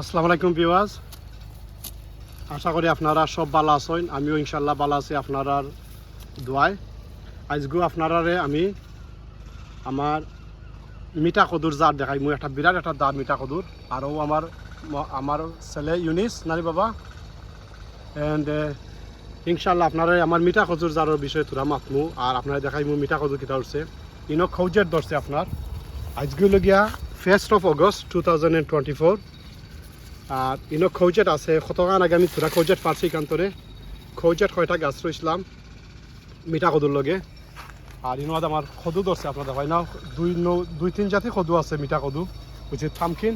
আসসালামু আলাইকুম ভিউয়ার্স, আশা করি আপনারা সব ভালো আছেন। আমিও ইনশাল্লাহ ভালো আছি আপনার দোয়ায়। আজকেও আপনারারে আমি আমার মিঠা কদুর জার দেখাই। মুই একটা বিরাট একটা দাঁত মিঠা কদুর, আরও আমার ছেলে ইউনিস নারী বাবা এন্ড ইনশাল্লাহ আপনারা আমার মিঠা কদুর জারের বিষয়ে তোরা মাতমু আর আপনারা দেখাই মু মিঠা কদুর কিতা উঠছে ইনো খৌজের ধরছে আপনার। আজকে লগিয়া 1st of August 2024 আর ইনো খৌজেট আছে কতক্ষণ আগে আমি তোরা খৌজেট পারছি কান্তরে খৌজেট কয়টা গাছ রইছিলাম মিঠা কদুর লগে। আর ইনো আমার কদু ধরছে আপনাদের হয় না, দুই তিন জাতি কদু আছে মিঠা কদু বুঝছি থামকিন।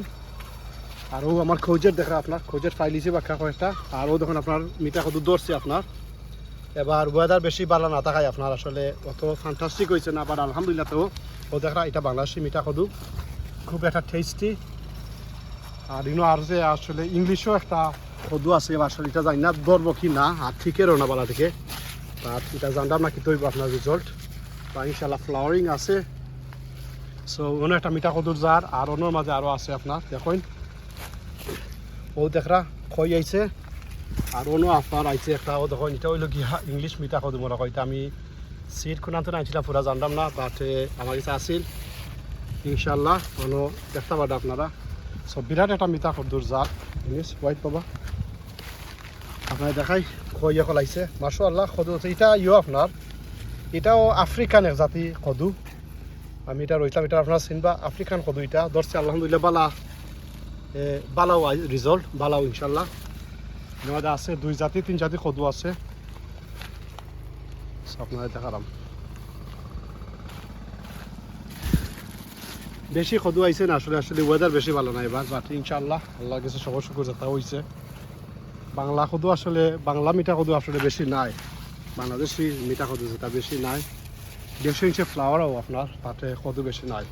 আরও আমার খৌজেট দেখা আপনার খৌজেট ফাইলিছে বাক্কা কয়েকটা, আরও দেখুন আপনার মিঠা কদু ধরছে আপনার। এবার ওয়েদার বেশি ভালো না থাকায় আপনার আসলে অত ফ্যান্টাস্টিক হয়েছে না, আবার আলহামদুলিল্লাহ তো ও দেখা এটা বাংলাদেশি মিঠা কদু খুব একটা টেস্টি। আর ইনো আর যে আসলে ইংলিশও একটা কদু আছে, আসলে এটা জানি না ধরবো কি না, আর ঠিকেরও না বলা থেকে আর এটা জানলাম না কি তৈব আপনার রেজাল্ট বা ইনশাল্লাহ ফ্লাওয়ারিং আছে। সো অন্য একটা মিঠা কদুর জার আর অন্যর মাঝে আরও আছে আপনার দেখুন ও দেখরা খই আইছে আর অন্য আপনার আইছে একটা ও দেখুন এটা হইল কি ইংলিশ মিঠা কদু মনে হয়। এটা আমি সিট খুনাতে নাইছিলাম পুরা জানলাম না, বাট আমার কাছে আসিল ইনশাল্লাহ অন্য দেখতে পারেন আপনারা। সব বিরাট একটা মিঠা কদুর জাত জিনিস হোয়াইট পাবা আপনার দেখাই খই এখন লাগছে মাশাআল্লাহ কদু এটা আপনার এটাও আফ্রিকান এক জাতি কদু। আমি এটা রইলাম এটা আপনারা চিনবা আফ্রিকান কদু এটা ধরছে আলহামদুলিল্লাহ বালাও রিজল্ট বালাও ইনশাল্লাহ। আমাদের আছে দুই জাতি তিন জাতি কদু আছে আপনারা দেখালাম। বেশি কদু আইছে না আসলে ওয়েদার বেশি ভালো না এবার, বাট ইনশাল্লাহ আল্লাহর কাছে সবার শুকর যাতা হয়েছে। বাংলা কদু আসলে বাংলা মিঠা কদু আসলে বেশি নাই, বাংলাদেশি মিঠা কদু যেটা বেশি নাই। 150 ইঞ্চি ফ্লাওয়ারও আপনার তাতে কদু বেশি নাই।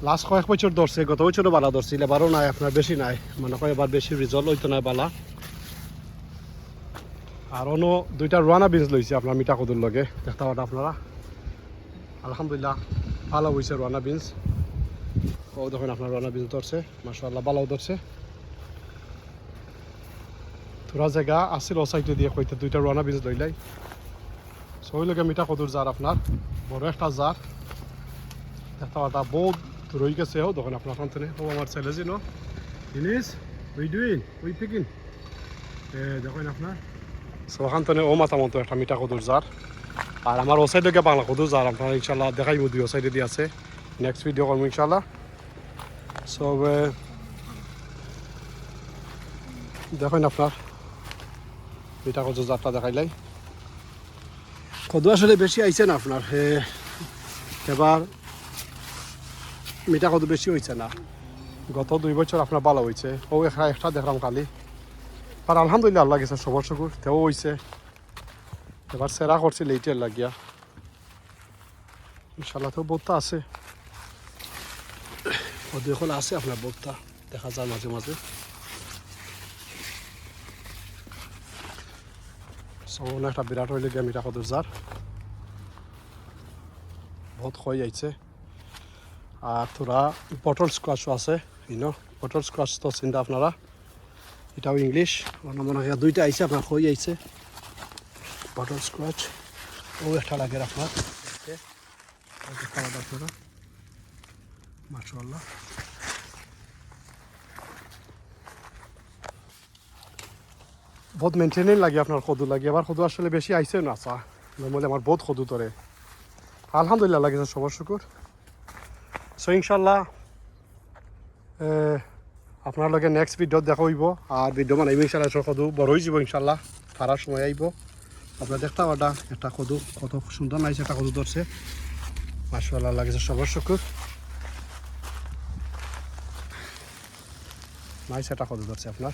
লাস্ট কয়েক বছর ধরছে, গত বছরও বালা ধরছিল, এবারও নাই আপনার বেশি নাই মনে হয়, এবার বেশি রিজল্ট হইতো না বালা। আর অন্য দুইটা রোয়ানা বিনস লইছে আপনার মিঠা কদুর লগে দেখতে পারেন আপনারা আলহামদুলিল্লাহ ভালো হয়েছে রোয়ানা বিনস। ও দেখুন আপনার রোয়ানা বিনস ধরছে মাশাআল্লাহ ভালো ধরছে। তোরা জায়গা আসছিল ও সাইডে দিয়ে কইতে দুইটা রোয়ানা বিনস লইলাই। সই লগে মিঠা কদুর জার আপনার বড় একটা জার দেখতে পাটা বহুত রয়ে গেছে। ও দেখুন আপনার ফান্তনে ও আমার ছেলে জিনো জিনিস উই ডুইং উই পিকিং দেখুন আপনার সখান্তনে ও মাথা মতো একটা মিঠা কদুর জার। আর আমার ও সাইড লগে বাংলা কদুর জার আপনার ইনশাল্লাহ দেখাইব দুই ও সাইডে দিয়ে আছে নেক্সট ভিডিও করবো ইনশাল্লাহ। সব দেখুন আপনার মিঠা কদুর জারটা দেখাইলাই। কদু আসলে বেশি আইছে না আপনার এবার মিঠা কদু বেশি হয়েছে না, গত 2 বছর আপনার ভালো হয়েছে। ও একটা দেখলাম কালি আর আলহামদুলিল্লাহ আল্লাহ গেছে সবর শুকুর তেও হয়েছে। এবার সেরা করছি লেটের লাগিয়া ইনশাল্লাহ তো বোধটা আছে কদু এখন আছে আপনার বোধটা দেখা যায় মাঝে মাঝে। সব একটা বিরাট হইলে গিয়ে মিঠা কদুর জার বহুত খই আইছে। আর তোরা পটল স্কোয়াশও আছে ইনো পটল স্কোয়াশ তো চিন্তা আপনারা এটাও ইংলিশ অন্য মনে হয় দুইটা আইছে আপনার খই আইছে পটল স্কোয়াশ ও একটা লাগে আপনার আপনারা মাশাআল্লাহ। বহুত মেনটেনিং লাগে আপনার কদু লাগে, আবার কদু আসলে বেশি আইছে না চা নর্মালি আমার বহুত কদু ধরে আলহামদুলিল্লাহ লাগেছে সবার শুকুর। সো ইনশাল্লাহ আপনার লগে নেক্সট ভিডিও দেখা হইব আর ভিডিও বানাইব ইনশাল্লাহ কদু বড় হয়ে যাব ইনশাল্লাহ পারার সময় আইব আপনার দেখতে পাটা একটা কদু কত সুন্দর নাইছে একটা কদু ধরছে মাশাআল্লাহ লাগেছে সবার শুকুর নাইছে একটা কদু ধরছে আপনার।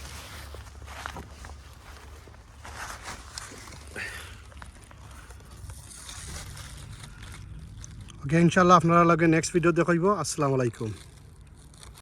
ওকে ইনশাল্লাহ আপনারা লগে নেক্সট ভিডিও দেখাইব। আসসালামু আলাইকুম।